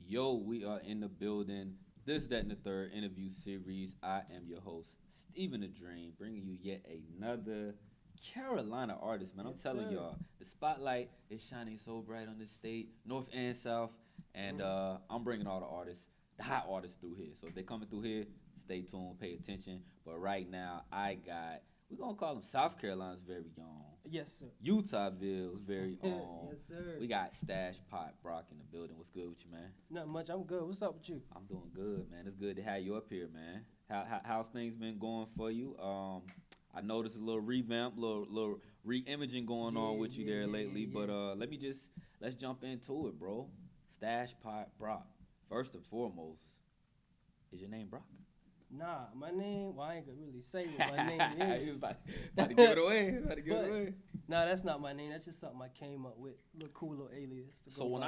Yo, we are in the building. This, that, and the third interview series. I am your host, Stephen the Dream, bringing you yet another Carolina artist, man. I'm Yes, telling sir. y'all, the spotlight is shining so bright on this state, north and south, and I'm bringing all the artists, the hot artists through here. So if they're coming through here, stay tuned, pay attention. But right now, we're going to call them South Carolina's very own. Yes, sir. Utahville's very own. Yes, sir. We got STASHSPOT.BROCK in the building. What's good with you, man? Not much. I'm good. What's up with you? I'm doing good, man. It's good to have you up here, man. How's things been going for you? I noticed a little revamp, little re-imaging going on with you there lately. But let's jump into it, bro. STASHSPOT.BROCK. First and foremost, is your name Brock? Nah, my name. Well, I ain't gonna really say what my name He is. was about to give it away. About to give But- it away. Nah, that's not my name. That's just something I came up with. Little cool little alias. to So go when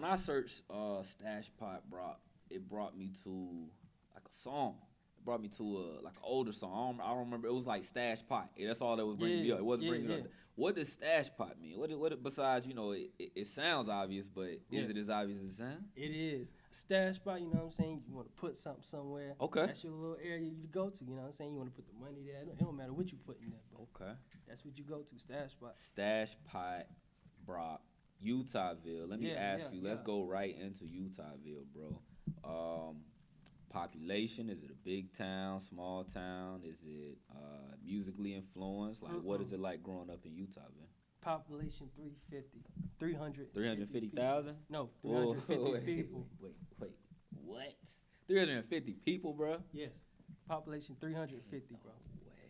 by. I searched STASHSPOT.BROCK, it brought me to like a song. It brought me to like an older song. I don't remember. It was like Stash Pot. Yeah, that's all that was bringing me up. It wasn't bringing up. What does Stash Pot mean? What besides it sounds obvious, but is it as obvious as it sounds? It is a stash spot. You know what I'm saying? You want to put something somewhere. Okay. That's your little area you go to. You know what I'm saying? You want to put the money there. It don't matter what you put in there, but Okay. that's what you go to. Stash spot. STASHSPOT.BROCK, Utahville. Let me ask you. Let's go right into Utahville, bro. Population, is it a big town, small town? Is it musically influenced? Like, what is it like growing up in Utahville? Population 350. 300. 350,000? No, Whoa, 350 people. Wait, what? 350 people, bro? Yes. Population 350, bro. No way.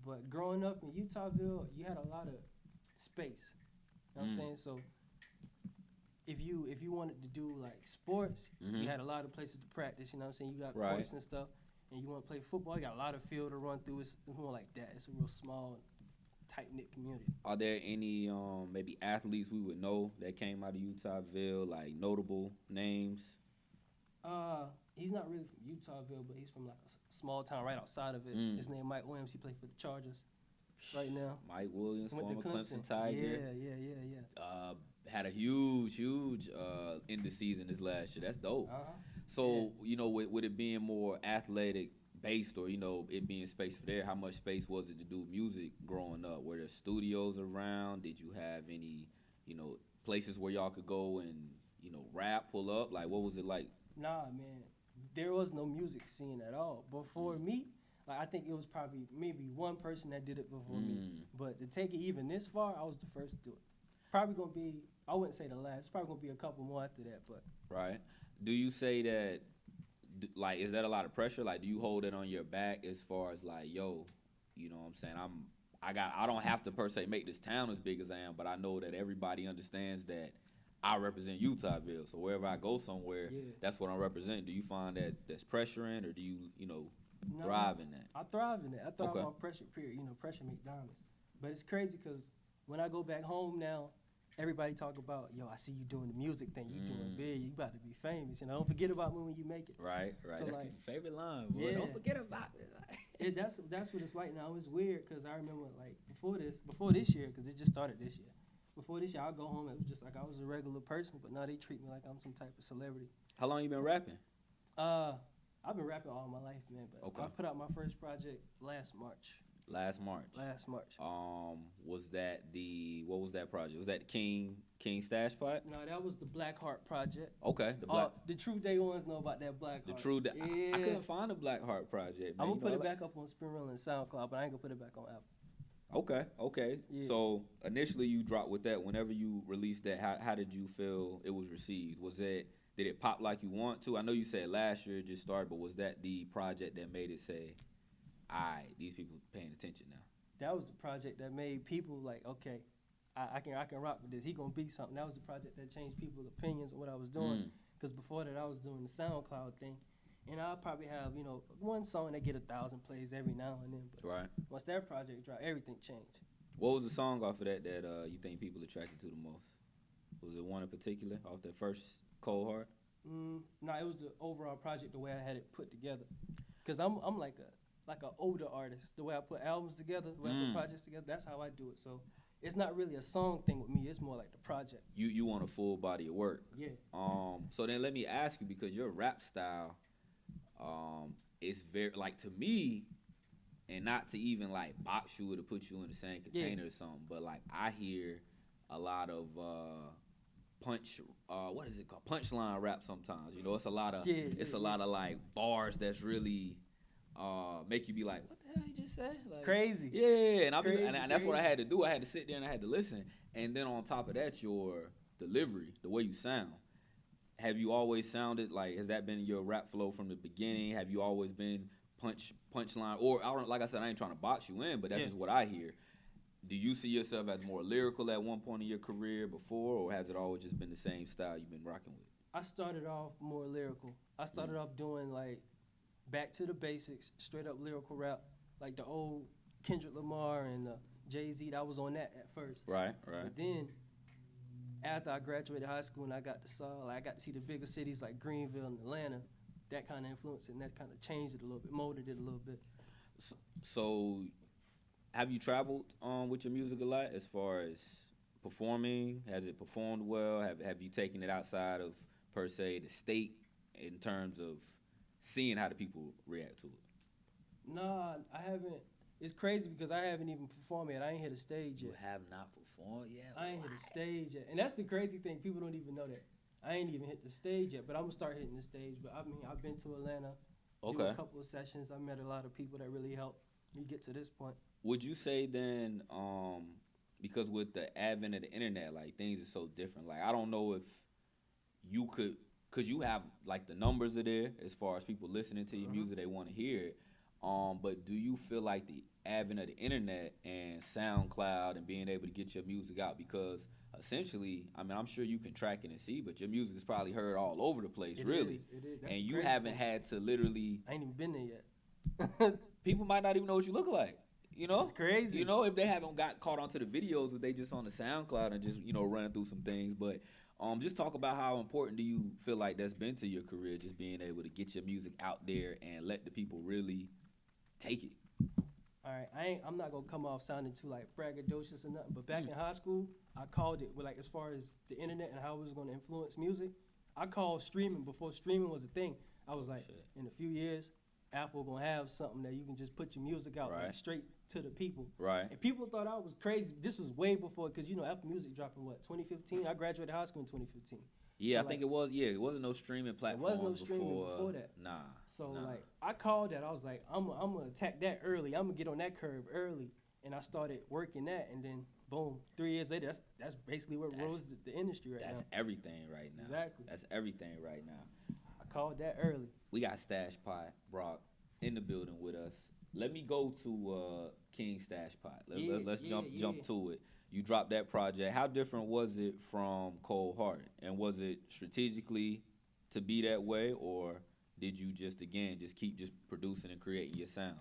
But growing up in Utahville, you had a lot of space. You know what I'm saying? So if you wanted to do like sports, you had a lot of places to practice, you know what I'm saying? You got courts and stuff. And you want to play football, you got a lot of field to run through. It's more like that. It's a real small, tight-knit community. Are there any maybe athletes we would know that came out of Utahville, like notable names? He's not really from Utahville, but he's from like a small town right outside of it. His name Mike Williams. He played for the Chargers right now. Mike Williams, Went to former Clemson Tiger. Yeah. Had a huge end of season this last year. That's dope. Uh-huh. So, with it being more athletic based or, it being space for there, how much space was it to do music growing up? Were there studios around? Did you have any, places where y'all could go and, rap, pull up? Like, what was it like? Nah, man. There was no music scene at all. Before me, like I think it was probably maybe one person that did it before me. But to take it even this far, I was the first to do it. Probably gonna be, I wouldn't say the last. It's probably gonna be a couple more after that. But Right. Do you say that, like, is that a lot of pressure? Like, do you hold it on your back as far as like, yo, you know what I'm saying? I don't have to per se make this town as big as I am, but I know that everybody understands that I represent Utahville. So wherever I go somewhere, that's what I'm representing. Do you find that that's pressuring, or do you, thrive in that? I thrive in it. I thrive Okay. on pressure, period. Pressure make diamonds. But it's crazy because when I go back home now, everybody talk about, yo, I see you doing the music thing. You doing big. You about to be famous. Don't forget about me when you make it. Right. So, That's like, your favorite line, boy. yeah. Don't forget about it. That's what it's like now. It's weird because I remember like before this year, because it just started this year. Before this year, I'll go home and it was just like I was a regular person, but now they treat me like I'm some type of celebrity. How long you been rapping? I've been rapping all my life, man. But Okay. I put out my first project last March. Last March. What was that project? Was that King Stash Pot? No, that was the Black Heart project. Okay, the Black. The true day ones know about that Black The Heart. true. Yeah. I couldn't find the Black Heart project. Man. I'm gonna put it back up on Spinreel and SoundCloud, but I ain't gonna put it back on Apple. Okay. Yeah. So initially you dropped with that. Whenever you released that, how did you feel it was received? Did it pop like you want to? I know you said last year it just started, but was that the project that made it say, "Alright, these people paying attention now"? That was the project that made people like, okay, I can rock with this. He gonna be something. That was the project that changed people's opinions on what I was doing. Because before that, I was doing the SoundCloud thing, and I'll probably have one song that get 1,000 plays every now and then. But Right. once that project dropped, everything changed. What was the song off of that you think people attracted to the most? Was it one in particular off that first Cold Heart? No, it was the overall project, the way I had it put together. Because I'm like an older artist. The way I put albums together, the way I put projects together, that's how I do it. So it's not really a song thing with me. It's more like the project. You want a full body of work. Yeah. So then let me ask you, because your rap style, is very, like, to me, and not to even like box you or to put you in the same container or something, but like I hear a lot of what is it called? Punchline rap sometimes. You know, it's a lot of a lot of like bars that's really make you be like, what the hell he just said? Like, crazy. Yeah, and that's what I had to do. I had to sit there and I had to listen. And then on top of that, your delivery, the way you sound. Have you always sounded like? Has that been your rap flow from the beginning? Have you always been punchline? Or I don't, like I said, I ain't trying to box you in, but that's just what I hear. Do you see yourself as more lyrical at one point in your career before, or has it always just been the same style you've been rocking with? I started off more lyrical. I started off doing like back to the basics, straight up lyrical rap, like the old Kendrick Lamar and Jay-Z. I was on that at first. Right. But then after I graduated high school and I got to see the bigger cities like Greenville and Atlanta, that kind of influenced it and that kind of changed it a little bit, molded it a little bit. So have you traveled with your music a lot as far as performing? Has it performed well? Have you taken it outside of, per se, the state in terms of seeing how the people react to it? Nah, I haven't. It's crazy because I haven't even performed yet. I ain't hit a stage yet. You have not performed yet? I ain't hit a stage yet. And that's the crazy thing. People don't even know that. I ain't even hit the stage yet, but I'm going to start hitting the stage. But I mean, I've been to Atlanta, do a couple of sessions. I met a lot of people that really helped me get to this point. Would you say then, because with the advent of the internet, like, things are so different. Like, I don't know if you could, because you have, like, the numbers are there as far as people listening to your music, they want to hear it. But do you feel like the advent of the internet and SoundCloud and being able to get your music out, because essentially, I mean, I'm sure you can track it and see, but your music is probably heard all over the place, It really. is. And you haven't had to literally. I ain't even been there yet. People might not even know what you look like. You know, it's crazy. You know, if they haven't got caught onto the videos, if they just on the SoundCloud and just, you know, running through some things. But just talk about how important do you feel like that's been to your career, just being able to get your music out there and let the people really take it. All right, I'm not gonna come off sounding too like braggadocious or nothing, but back in high school, I called it with, like, as far as the internet and how it was gonna influence music. I called streaming before streaming was a thing. I was like, in a few years, Apple gonna have something that you can just put your music out like, straight to the people. Right. And people thought I was crazy. This was way before, because you know Apple Music dropped in 2015. I graduated high school in 2015. Yeah, so, I think it was. Yeah, it wasn't no streaming platforms. There was no streaming before that. Nah. So like, I called that. I was like, I'm gonna attack that early. I'm gonna get on that curve early, and I started working that, and then boom, 3 years later, that's basically what rose the industry right now. That's everything right now. Exactly. That's everything right now. I called that early. We got STASHSPOT.BROCK in the building with us. Let me go to King STASHSPOT. Let's jump to it. You dropped that project. How different was it from Cold Hearted? And was it strategically to be that way, or did you just keep producing and creating your sound?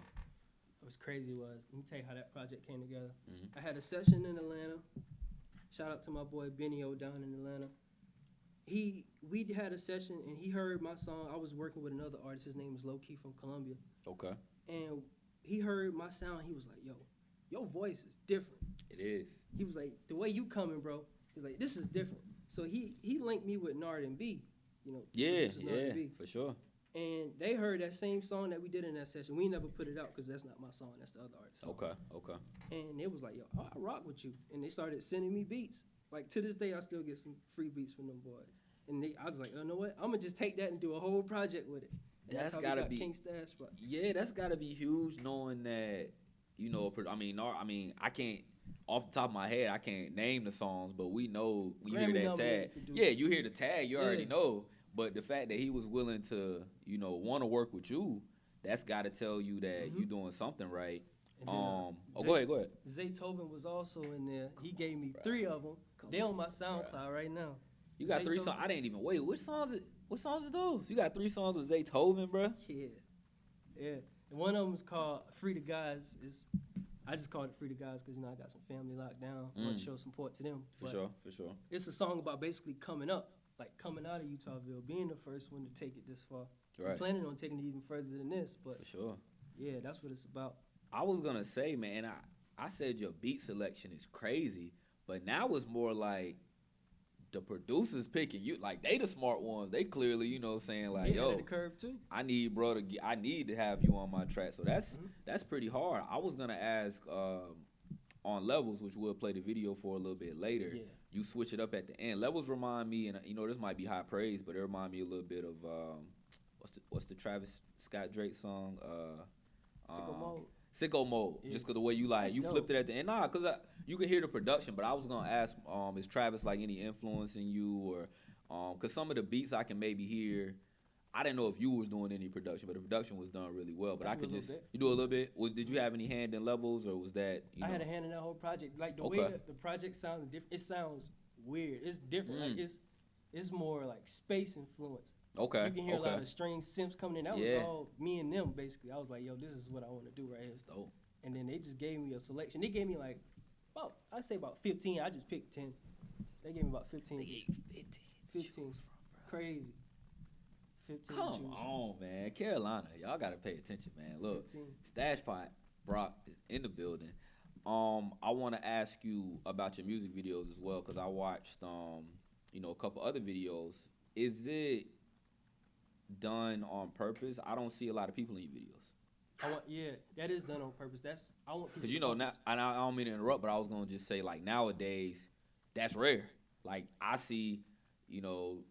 It was crazy. Let me tell you how that project came together. I had a session in Atlanta. Shout out to my boy Benio down in Atlanta. We had a session and he heard my song. I was working with another artist. His name is Low Key from Colombia. Okay. And he heard my sound. He was like, "Yo, your voice is different." It is. He was like, "The way you coming, bro." He's like, "This is different." So he linked me with Nard and B. You know. Yeah, for sure. And they heard that same song that we did in that session. We never put it out because that's not my song. That's the other artist's song. Okay. And it was like, "Yo, I rock with you." And they started sending me beats. Like, to this day, I still get some free beats from them boys. And I was like, "You know what? I'm going to just take that and do a whole project with it." And that's how we got King STASHSPOT. Yeah, that's got to be huge, knowing that, you know, I mean, I can't, off the top of my head, I can't name the songs, but we know when you hear that tag. Yeah, you hear the tag, you already know. But the fact that he was willing to, you know, want to work with you, that's got to tell you that you're doing something right. Then, go ahead. Zaytoven was also in there. He gave me 3 of them. They on my SoundCloud right now. You got 3 songs. I didn't even wait. What songs are those? You got 3 songs with Zaytoven, bro? Yeah. And one of them is called Free the Guys. I just called it Free the Guys because, you know, I got some family locked down. I want to show support to them. For sure. It's a song about basically coming up, like coming out of Utahville, being the first one to take it this far. Right. I'm planning on taking it even further than this, but for sure. Yeah, that's what it's about. I was gonna say, man, I said your beat selection is crazy, but now it's more like the producers picking you. Like, they the smart ones. They clearly, you know, saying like, Yeah, yo, the curve too. I need I need to have you on my track. So that's pretty hard. I was gonna ask on Levels, which we'll play the video for a little bit later. Yeah. You switch it up at the end. Levels remind me, and you know this might be high praise, but it remind me a little bit of what's the Travis Scott Drake song? Sicko Mode. Sicko Mode. Yeah. Just cause the way you like That's you dope. flipped it at the end. Nah, cause you can hear the production, but I was gonna ask, is Travis like any influence in you, or cause some of the beats I can maybe hear. I didn't know if you was doing any production, but the production was done really well. But I could just you do a little bit. Did you have any hand in Levels, or was that? I had a hand in that whole project. Like the way that the project sounds different. It sounds weird. It's different. Like it's more like space influence. Okay. You can hear a lot of string synths coming in. That was all me and them basically. I was like, yo, this is what I want to do right here. That's dope. And then they just gave me a selection. They gave me like I'd say about 15. I just picked 10. They gave me about 15. They gave you 15. Crazy. 15. Come on, man. Carolina, y'all gotta pay attention, man. Look, 15. STASHSPOT.BROCK is in the building. I want to ask you about your music videos as well, because I watched you know, a couple other videos. Is it done on purpose? I don't see a lot of people in your videos. Yeah, that is done on purpose. I want people. Because you know now, and I don't mean to interrupt, but I was gonna just say like nowadays, that's rare. Like I see, you know,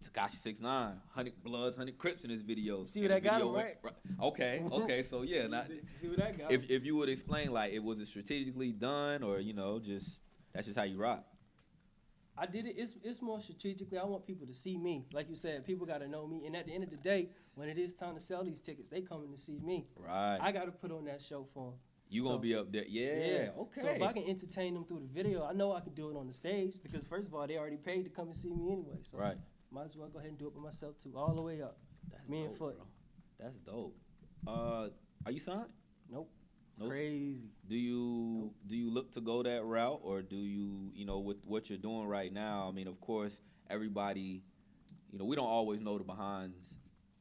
Tekashi 6ix9ine, 100 Bloods, 100 Crips in his videos. See what I got him, right? Okay, so yeah, see what I got. If you would explain, like, was it strategically done, or you know, that's just how you rock? I did it. It's more strategically. I want people to see me. Like you said, people got to know me. And at the end of the day, when it is time to sell these tickets, they coming to see me. Right. I got to put on that show for them. You gonna be up there? Yeah. Okay. So if I can entertain them through the video, I know I can do it on the stage, because first of all, they already paid to come and see me anyway. So right. Might as well go ahead and do it by myself too, all the way up. That's me dope, and Foot. bro. That's dope. Are you signed? Nope. No, crazy. Do you look to go that route, or do you know, with what you're doing right now? I mean, of course, everybody, you know, we don't always know the behind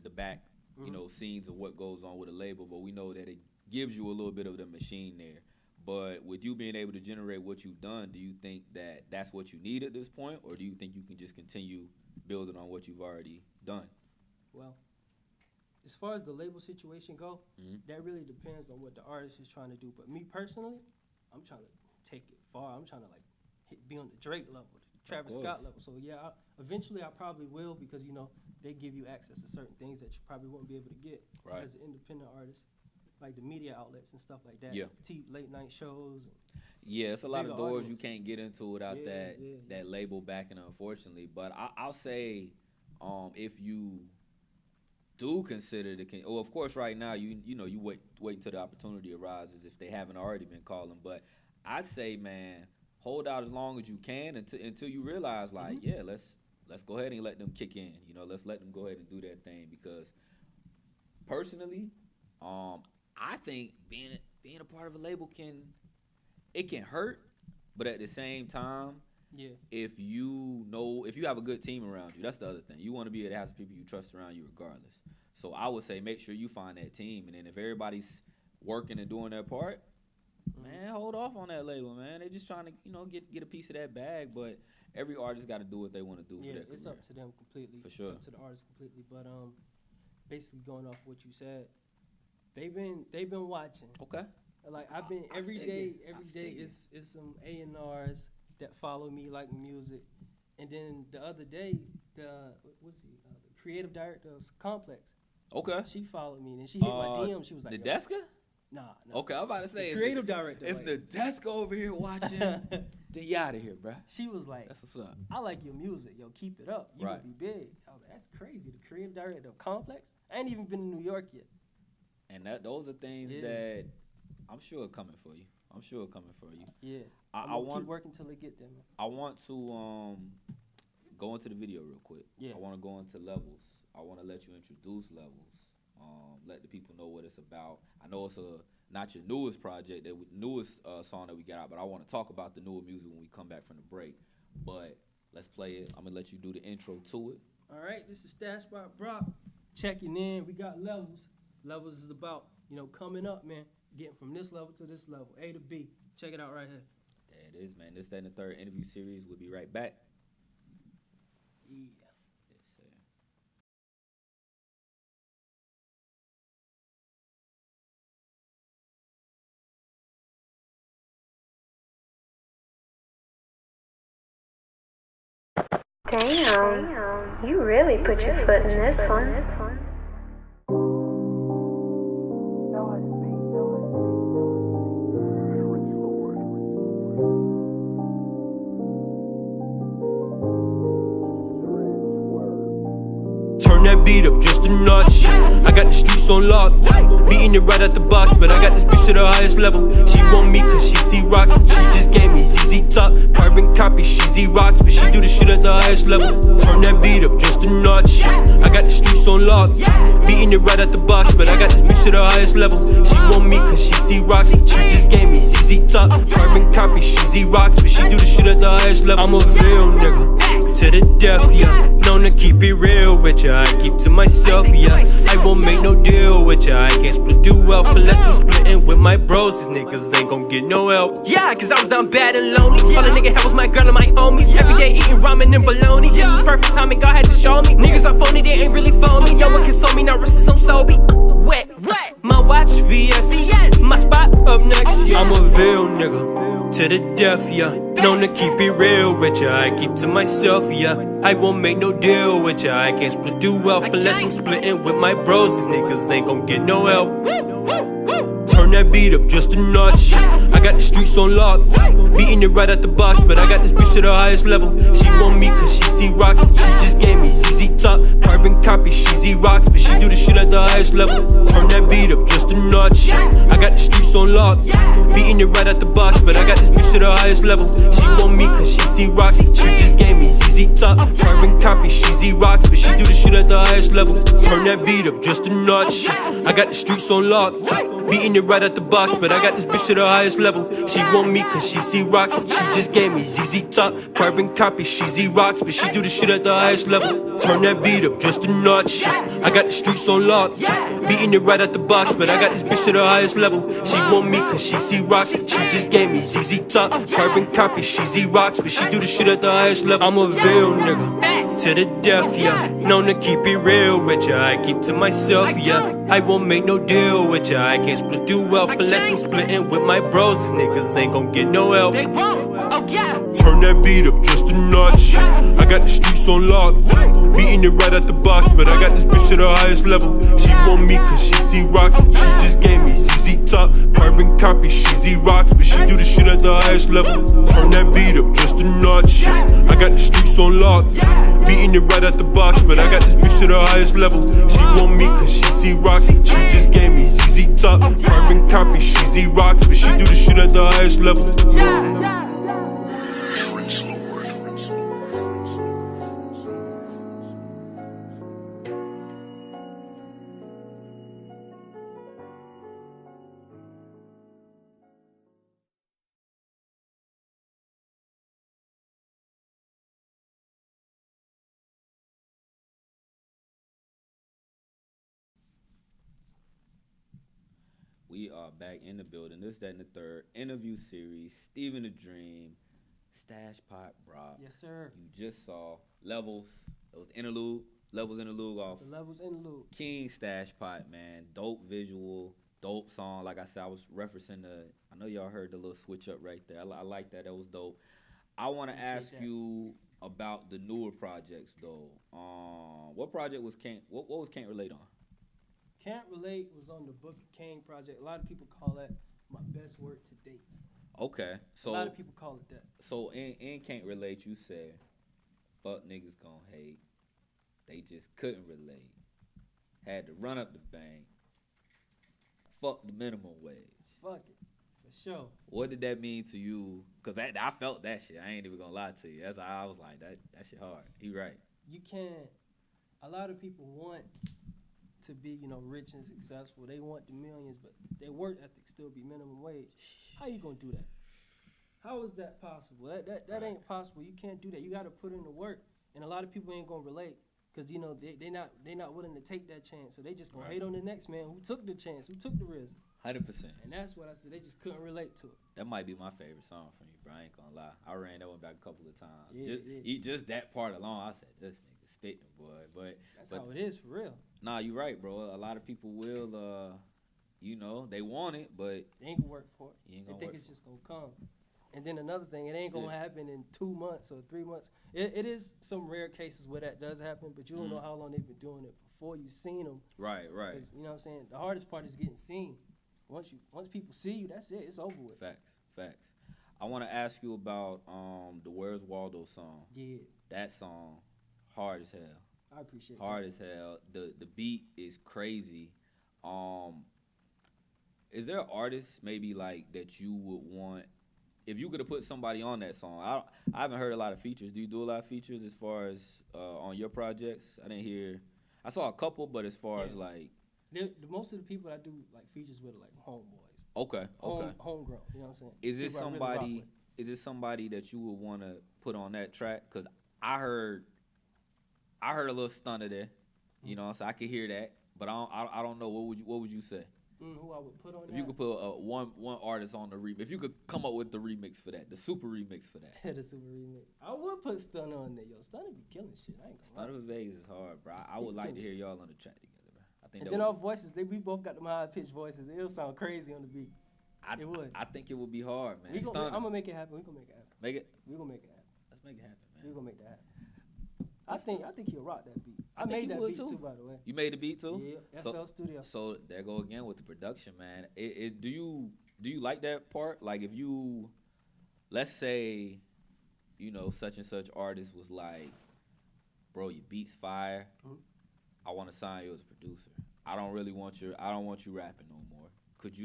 the back, you know, scenes of what goes on with a label, but we know that it gives you a little bit of the machine there. But with you being able to generate what you've done, do you think that that's what you need at this point, or do you think you can just continue building on what you've already done? Well, as far as the label situation go, that really depends on what the artist is trying to do. But me personally, I'm trying to take it far. I'm trying to be on the Drake level, the Travis Scott level. So yeah, eventually I probably will, because you know they give you access to certain things that you probably won't be able to get as an independent artist, like the media outlets and stuff like that. Yeah. Late night shows. Yeah, it's a lot of doors audience you can't get into without that label backing, unfortunately. But I'll say, if you do consider well, of course, right now you know you wait until the opportunity arises if they haven't already been calling. But I say, man, hold out as long as you can until you realize, like, yeah, let's go ahead and let them kick in. You know, let's let them go ahead and do their thing, because personally, I think being a part of a label can hurt, but at the same time, if you have a good team around you, that's the other thing. You want to be able to have some people you trust around you regardless. So I would say make sure you find that team, and then if everybody's working and doing their part, man, hold off on that label, man. They're just trying to, you know, get a piece of that bag, but every artist got to do what they want to do for their career. Yeah, it's up to them completely. For sure. It's up to the artist completely. But basically going off what you said, they've been watching. Okay. Like I've been every day is some A&Rs that follow me, like music. And then the other day, the creative director of Complex. Okay. She followed me and she hit my DM. She was like, the Deska? Nah. Okay, I'm about to say, the creative director. If the Deska over here watching, then you out of here, bro. She was like, that's what's up. I like your music. Yo, keep it up. You would be big. I was like, that's crazy. The creative director of Complex? I ain't even been in New York yet. And those are things that I'm sure are coming for you. Yeah. I want keep working till they get there, man. I want to go into the video real quick. Yeah. I want to go into Levels. I want to let you introduce Levels. Let the people know what it's about. I know it's not your newest project, newest song that we got out, but I want to talk about the newer music when we come back from the break. But let's play it. I'm gonna let you do the intro to it. All right, this is STASHSPOT.BROCK checking in. We got Levels. Levels is about, you know, coming up, man. getting from this level to this level, A to B. Check it out right here. There it is, man. This, that, and the third interview series. We'll be right back. Yeah. Yes, sir. Damn, you really put your foot in this one. Turn that beat up just a notch. I got the streets on lock, beating it right out the box. But I got this bitch to the highest level. She want me cause she see rocks. She just gave me ZZ Top, carbon copy, she Z rocks. But she do the shit at the highest level. Turn that beat up just a notch. I got the streets on lock, beating it right out the box. But I got this bitch to the highest level. She want me cause she see rocks. She just gave me ZZ Top, carbon copy, she Z rocks. But she do the shit at the highest level. I'm a real nigga to the death, yeah. Known to keep it real with ya, I keep to myself, yeah. I won't make no deal with ya, I can't split do wealth unless I'm splitting with my bros. These niggas ain't gon' get no help. Yeah, cause I was down bad and lonely. All a nigga had was my girl and my homies. Every day eating ramen and bologna. This was perfect timing, God had to show me. Niggas are phony, they ain't really phony. No one console me, now wrist is on Sobe. Wet, my watch VS, my spot up next, yeah. I'm a real nigga to the death, yeah. Known to keep it real with ya, I keep to myself, yeah. I won't make no deal with ya, I can't split do wealth unless I'm splitting with my bros. These niggas ain't gon' get no help. Turn that beat up just a notch. I got the streets on lock, beating it right out the box. But I got this bitch to the highest level. She want me cause she see rocks. She just gave me ZZ Top, carbon copy, she Z rocks. But she do the shit at the highest level. Turn that beat up just a notch. I got the streets on lock, beating it right out the box. But I got this bitch to the highest level. She want me cause she see rocks. She just gave me ZZ Top, carbon copy, she Z rocks. But she do the shit at the highest level. Turn that beat up just a notch. I got the streets on lock, beating it right out the box. But I got this bitch to the highest level. She want me cause she see rocks. She just gave me ZZ Top, carbon copy, she Z rocks. But she do the shit at the highest level. Turn that beat up just a notch. I got the streets on lock, beating it right out the box. But I got this bitch to the highest level. She want me cause she see rocks. She just gave me ZZ Top, carbon copy, she Z rocks. But she do the shit at the highest level. I'm a real nigga to the death, yeah. Known to keep it real with ya, I keep to myself, yeah. I won't make no deal with ya, I can't split do wealth unless I'm splitting with my bros. These niggas ain't gon' get no help. Turn that beat up just a notch. I got the streets on lock, beating it right out the box. But I got this bitch to the highest level. She want me cause she see rocks. She just gave me ZZ Top, carbon copy, she Z rocks. But she do the shit at the highest level. Turn that beat up just a notch. I got the streets on lock, beating it right out the box. But I got this bitch to the highest level. She want me cause she see rocks. She just gave me ZZ Top, carbon copy, she Z rocks. But she do the shit at the highest level. We are back in the building. This, that, and the third interview series. Steven the Dream, STASHSPOT.BROCK. Yes, sir. You just saw Levels. That was interlude. Levels interlude off. The levels interlude. King STASHSPOT, man. Dope visual, dope song. Like I said, I was referencing the. I know y'all heard the little switch up right there. I like that. That was dope. I want to ask you about the newer projects though. What project was Can't? What was Can't Relate on? Can't Relate was on the Book of Kane project. A lot of people call that my best work to date. Okay, so a lot of people call it that. So in Can't Relate, you said, "Fuck niggas gon' hate. They just couldn't relate. Had to run up the bank. Fuck the minimum wage. Fuck it, for sure." What did that mean to you? Cause I felt that shit. I ain't even gonna lie to you. That's I was like that shit hard. He right. You can't. A lot of people want to be, rich and successful. They want the millions, but their work ethic still be minimum wage. How you gonna do that? How is that possible? That ain't possible. You can't do that. You gotta put in the work. And a lot of people ain't gonna relate because they not willing to take that chance. So they just gonna hate on the next man who took the chance, who took the risk. 100%. And that's what I said. They just couldn't relate to it. That might be my favorite song from you, bro. I ain't gonna lie. I ran that one back a couple of times. Yeah, Just that part alone, I said, this nigga spitting, boy. But that's how it is for real. Nah, you right, bro. A lot of people will, you know, they want it, but They ain't gonna work for it. You ain't They gonna think work it's just gonna come. And then another thing, it ain't gonna Yeah. happen in 2 months or 3 months. It is some rare cases where that does happen, but you don't know how long they've been doing it before you seen them. right. You know what I'm saying? The hardest part is getting seen. Once people see you, that's it. It's over with. Facts. I want to ask you about the Where's Waldo song. Yeah, That song, hard as hell. I appreciate Hard as hell. The beat is crazy. Is there an artist maybe like that you would want if you could have put somebody on that song? I haven't heard a lot of features. Do you do a lot of features as far as on your projects? I didn't hear. I saw a couple, but as far as like most of the people I do like features with are like homeboys. okay. Homegrown. You know what I'm saying? Is it People I really rock somebody? with. Is it somebody that you would want to put on that track? Cause I heard a little stunner there. You know, so I could hear that, but I don't know. What would you say? Who I would put on If that? you could put one artist on the remix, if you could come up with the remix for that, the super remix for that. The super remix. I would put Stunner on there. Yo, Stunner be killing shit. I ain't gonna lie. Stunner of Vegas is hard, bro. I would like to hear y'all on the track together, bro. I think. And then our voices, we both got them high pitched voices. It'll sound crazy on the beat. It would. I think it would be hard, man. I'm Stunner. gonna make it happen. We gonna make it happen. Make it. We gonna make it happen. Let's make it happen, man. We gonna make that happen. I think he'll rock that beat. I think made he that would beat too. too, by the way. You made the beat too. Yeah, So- FL Studio. So there go again with the production, man. Do you like that part? Like if you, let's say, you know, such and such artist was like, bro, your beat's fire. Mhm. I want to sign you as a producer. I don't want you rapping no more. Could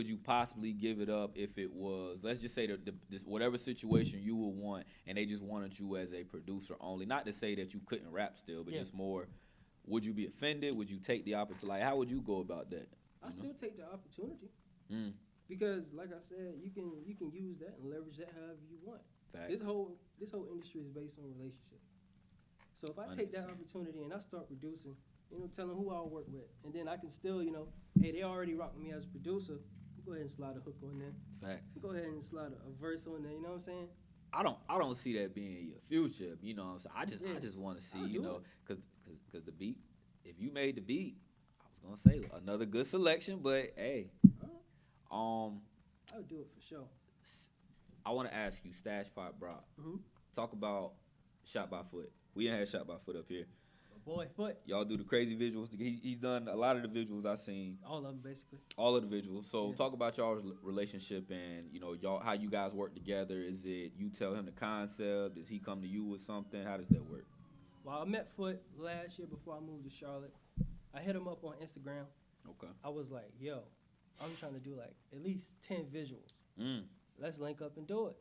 you possibly give it up if it was, let's just say this whatever situation you would want, and they just wanted you as a producer only? Not to say that you couldn't rap still, but Yeah. just more. Would you be offended? Would you take the opportunity? Like, how would you go about that? I still take the opportunity Mm. because, like I said, you can use that and leverage that however you want. Facts. This whole industry is based on relationship. So if I take that 100%. opportunity and I start producing, you know, telling who I'll work with, and then I can still, you know, hey, they already rock with me as a producer. Go ahead and slide a hook on there. Facts. Go ahead and slide a verse on there. You know what I'm saying? I don't see that being your future. You know what I'm saying? I Yeah. just want to see, I'll you do know, it. cause the beat. If you made the beat, I was gonna say another good selection, but hey, I would do it for sure. I want to ask you, STASHSPOT.BROCK. Mhm. Talk about Shot by Foot. We ain't had Shot by Foot up here. My boy Foot, Y'all do the crazy visuals. He's done a lot of the visuals I've seen. all of them basically. All of the visuals. So Yeah. talk about y'all's relationship and, you know, y'all how you guys work together. Is it you tell him the concept? Does he come to you with something? How does that work? Well, I met Foot last year before I moved to Charlotte. I hit him up on Instagram. Okay. I was like, yo, I'm trying to do like at least 10 visuals. Mm. Let's link up and do it.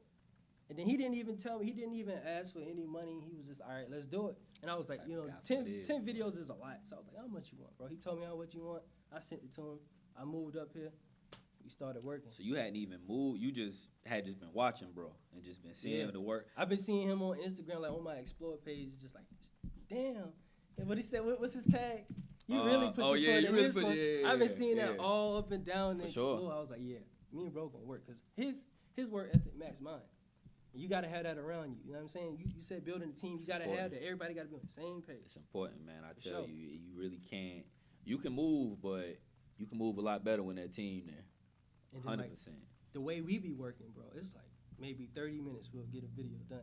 And then he didn't even tell me, he didn't even ask for any money. He was just, all right, let's do it. And I was like, you know, 10 videos is a lot. So I was like, how much you want, bro? He told me how much you want. I sent it to him. I moved up here. We started working. So you hadn't even moved. You just been watching, bro, and just been seeing Yeah. the work. I've been seeing him on Instagram, like on my Explore page, just like, damn. And what he said, what's his tag? You really put your foot in this one. I've been seeing that all up and down the For sure. Explore. I was like, yeah, me and bro gonna work. Because his work ethic match mine. And you got to have that around you. You know what I'm saying? You said building a team, you got to have that. Everybody got to be on the same page. It's important, man. I For tell sure. you, you really can't. You can move, but you can move a lot better when that team there. And then, 100%. like, the way we be working, bro, it's like maybe 30 minutes we'll get a video done.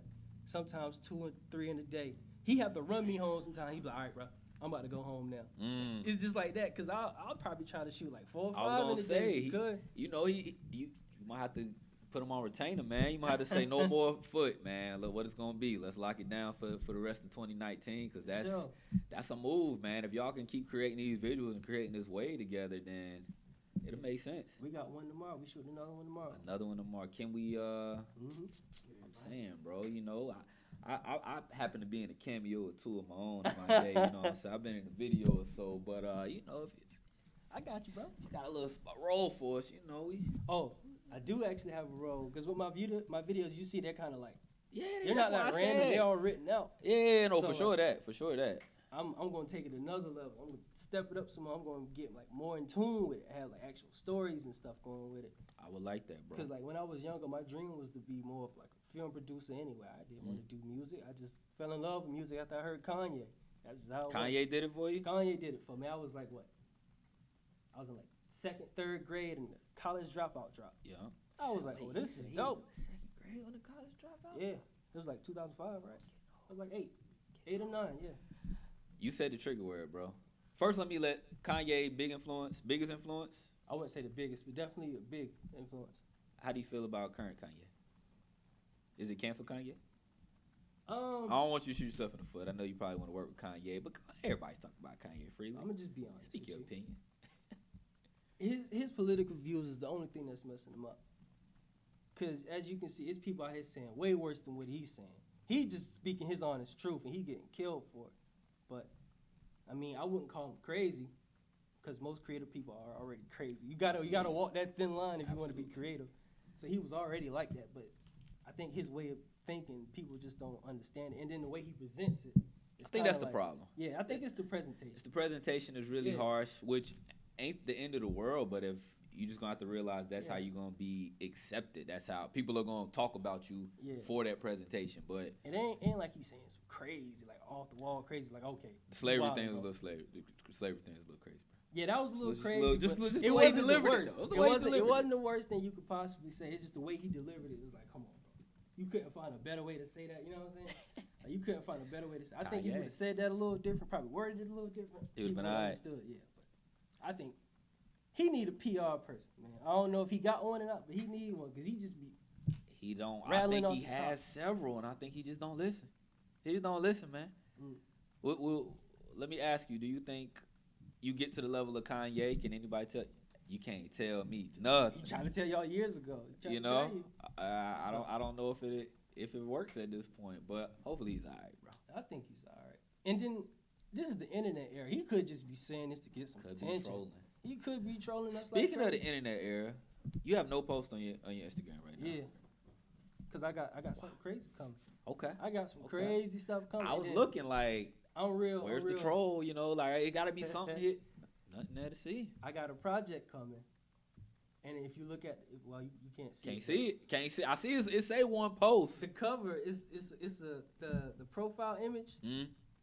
Sometimes 2 and 3 in a day. He have to run me home sometimes. He be like, all right, bro, I'm about to go home now. Mm. It's just like that, because I'll probably try to shoot like 4 or 5 I was gonna in a say, day. he- Good. You know, you might have to put him on retainer, man. You might have to say no more Foot, man. Look what it's gonna be. Let's lock it down for the rest of 2019, because Sure. that's a move, man. If y'all can keep creating these visuals and creating this way together, then it'll make sense. We got one tomorrow. We shooting another one tomorrow. Another one tomorrow. Can we? Mm-hmm. I'm saying, bro. You know, I happen to be in a cameo or two of my own in my day. You know what I'm saying? I've been in a video or so, but you know, if I got you, bro. you got a little role for us, you know, we. Oh, I do actually have a role, because with my videos, you see they're kind of like, Yeah, they're not that's like what I random. said. They all written out. Yeah, no, So, for sure that. I'm gonna take it another level. I'm gonna step it up some more. I'm gonna get like more in tune with it. Have like actual stories and stuff going with it. I would like that, bro. Cause like when I was younger, my dream was to be more of like a film producer. Anyway, I didn't want to do music. I just fell in love with music after I heard Kanye. That's how Kanye did it for you? Kanye did it for me. I was like what? I was in like second, third grade, and the college dropout dropped. Yeah. I was like, oh, this is dope. Second grade on the college dropout? Yeah, it was like 2005, right? I was like 8 or 9, yeah. You said the trigger word, bro. First, let me let Kanye biggest influence. I wouldn't say the biggest, but definitely a big influence. How do you feel about current Kanye? Is it cancel Kanye? I Um, don't want you to shoot yourself in the foot. I know you probably want to work with Kanye, but everybody's talking about Kanye freely. I'm gonna just be honest. Speak with your you. opinion. His political views is the only thing that's messing him up. Cause as you can see, it's people out here saying way worse than what he's saying. He just speaking his honest truth, and he getting killed for it. But I mean, I wouldn't call him crazy, cause most creative people are already crazy. You gotta walk that thin line if you want to be creative. So he was already like that, but I think his way of thinking, people just don't understand it, and then the way he presents it. I think that's the problem. Yeah, I think it's the presentation. It's the presentation is really harsh, which ain't the end of the world, but if you just gonna have to realize that's how you're gonna be accepted. That's how people are gonna talk about you for that presentation. But it ain't like he's saying some crazy, like off the wall crazy. Like okay, the slavery thing was a little slavery. The slavery thing was a little crazy, bro. Yeah, that was a little crazy. The way he delivered it. It wasn't the worst thing you could possibly say. It's just the way he delivered it. It was like, come on, bro. You couldn't find a better way to say that. You know what I'm saying? Like, you couldn't find a better way to say. I think he would have said that a little different. Probably worded it a little different. It would have been alright. Understood, yeah. But I think he need a PR person, man. I don't know if he got one or not, but he need one because he just be. He don't. I rattling think off he the has top. several, and I think he just don't listen. He just don't listen, man. Let me ask you: do you think you get to the level of Kanye? Can anybody tell you? You can't tell me nothing. He tried to tell y'all years ago. You know, I don't know if it works at this point, but hopefully he's alright, bro. I think he's alright. And then this is the internet era. He could just be saying this to get some attention. Be trolling. He could be trolling us. Speaking like of the internet era, you have no post on your Instagram right now. Yeah, cause I got something crazy coming. Okay. I got some crazy stuff coming. I was looking like, I'm real. where's the troll? You know, like it gotta be something here. Nothing there to see. I got a project coming, and if you look at it, well, you can't see. Can't see. I see it say one post. The cover is the profile image.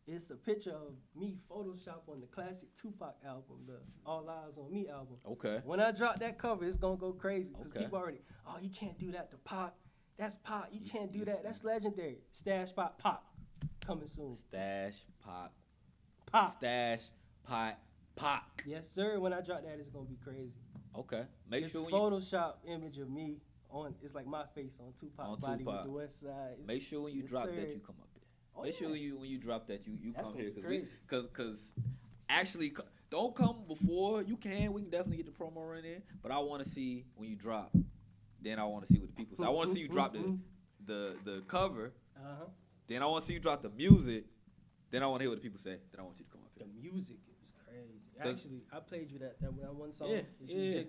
It's a picture of me Photoshop on the classic Tupac album, the All Eyes on Me album. Okay. When I drop that cover, it's gonna go crazy because people already, oh, you can't do that to Pac. That's Pac. You can't do that. That's legendary. Stash Pot Pop coming soon. Stash Pot Pop. Stash Pot Pac. Yes, sir. When I drop that, it's gonna be crazy. Okay. Make sure Photoshop image of me on. It's like my face on Tupac body with the West Side. Make sure when you drop that, you come up here. Make sure when you drop that, you come here because actually don't come before you can. We can definitely get the promo run in, but I want to see when you drop. Then I want to see what the people say. I want to see you drop the cover. Then I want to see you drop the music. Then I want to hear what the people say. Then I want you to come up here. The music is crazy. Actually, I played you that one song. Yeah.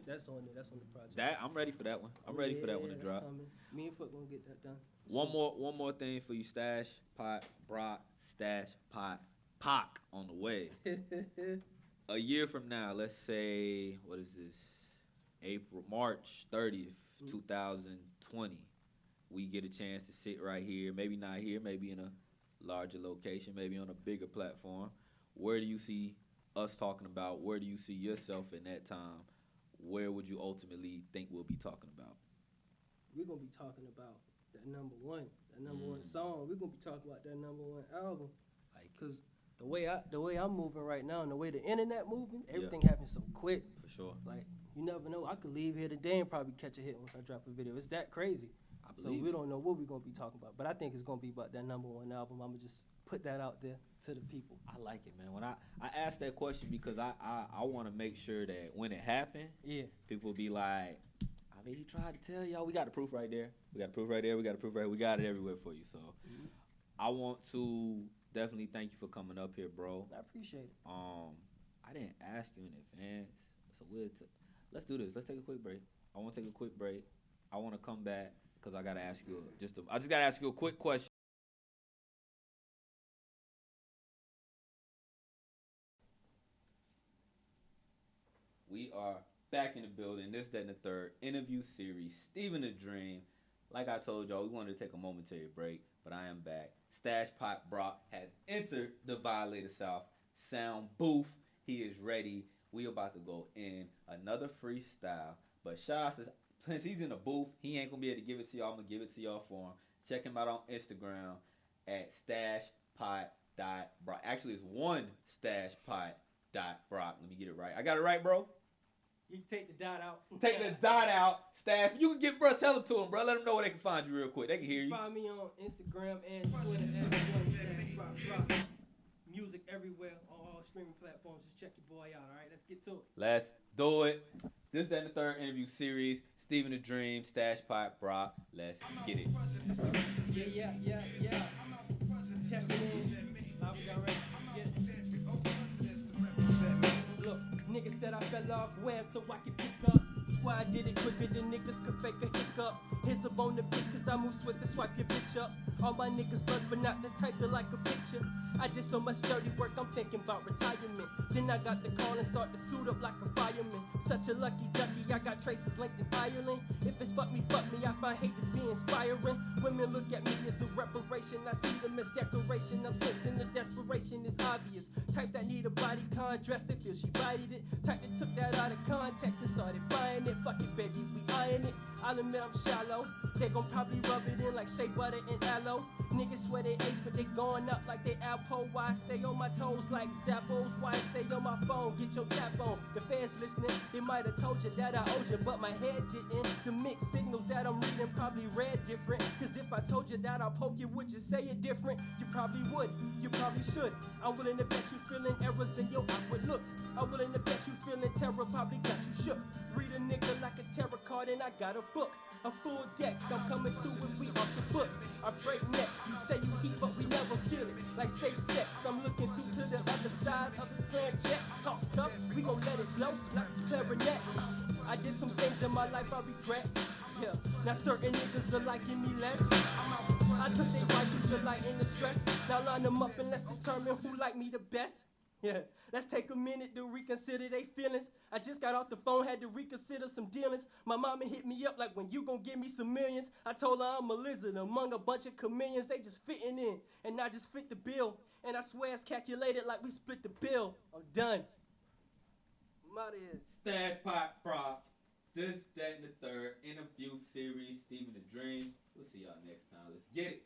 That's on there. That's on the project. That I'm ready for that one. I'm ready for that one to drop. Coming. Me and Foot gonna get that done. One more thing for you, Stash Pot Brock, Stash Pot Pac on the way. A year from now, let's say, what is this? March 30th, 2020. We get a chance to sit right here, maybe not here, maybe in a larger location, maybe on a bigger platform. Where do you see us talking about? Where do you see yourself in that time? Where would you ultimately think we'll be talking about? We're gonna be talking about that number one song. We're gonna be talking about that number one album. Cause the way I'm moving right now and the way the internet moving, everything happens so quick. For sure. Like you never know. I could leave here today and probably catch a hit once I drop a video. It's that crazy. So we don't know what we're gonna be talking about. But I think it's gonna be about that number one album. I'm gonna just put that out there to the people. I like it, man. When I asked that question because I want to make sure that when it happened, people be like, I mean, he tried to tell y'all. We got the proof right there. We got the proof right there. We got the proof right here. We got it everywhere for you. So I want to definitely thank you for coming up here, bro. I appreciate it. I didn't ask you in advance, so let's do this. Let's take a quick break. I want to take a quick break. I want to come back because I gotta ask you I just gotta ask you a quick question. We are back in the building. This, that, and the third interview series. Steven the Dream. Like I told y'all, we wanted to take a momentary break, but I am back. STASHSPOT.BROCK has entered the Violator South sound booth. He is ready. We about to go in another freestyle. But Sha says, since he's in the booth, he ain't going to be able to give it to y'all. I'm going to give it to y'all for him. Check him out on Instagram at STASHSPOT.BROCK. Actually, it's one STASHSPOT.BROCK. Let me get it right. I got it right, bro? You can take the dot out. Take the dot out, Stash. You can get, bro. Tell them to them, bro. Let them know where they can find you real quick. They can hear you. Find me on Instagram and Twitter at STASHSPOT.BROCK. Music everywhere on all streaming platforms. Just check your boy out. All right, let's get to it. Let's do it. This, that, and the third interview series. Steven the Dream, STASHSPOT.BROCK. Let's get it. Yeah. Check it in. Live we got ready. Get it. Look, niggas said I fell off where so I could pick up. Why I did it quicker than niggas could fake a hiccup. Here's a bone to pick cause I move swift to swipe your bitch up. All my niggas love but not the type to like a picture. I did so much dirty work I'm thinking about retirement. Then I got the call and start to suit up like a fireman. Such a lucky ducky, I got traces linked in Ireland. If it's fuck me, I find hate to be inspiring. Women look at me as a reparation. I see them as decoration. I'm sensing the desperation is obvious. Types that need a body con dress, they feel she bodied it. Type that took that out of context and started buying it. Fuck it, baby, we eyeing it. I'll admit I'm shallow. They gon' probably rub it in like shea butter and aloe. Niggas swear they ace, but they going up like they Alpo. Why I stay on my toes like Zappos? Why I stay on my phone? Get your tap on. The fans listening, they might have told you that I owed you, but my head didn't. The mixed signals that I'm reading probably read different. Cause if I told you that I'll poke you, would you say it different? You probably would, you probably should. I'm willing to bet you feeling errors in your awkward looks. I'm willing to bet you feeling terror probably got you shook. Read a nigga like a tarot card and I got a book. A full deck, I'm coming through if we off the books. I break necks, you say you heat but we never feel it. Like safe sex, I'm looking through to the other side of this plan check. Talk tough, we gon' let it blow like a clarinet. I did some things in my life I regret. Yeah, now certain niggas are liking me less. I took their wife to lighten the stress. Now line them up and let's determine who like me the best. Yeah, let's take a minute to reconsider they feelings. I just got off the phone, had to reconsider some dealings. My mama hit me up like, when you gon' give me some millions? I told her I'm a lizard among a bunch of chameleons. They just fitting in, and I just fit the bill. And I swear it's calculated like we split the bill. I'm done. I'm out of here. STASHSPOT.BROCK. This, that, and the third interview series. Steven the Dream. We'll see y'all next time. Let's get it.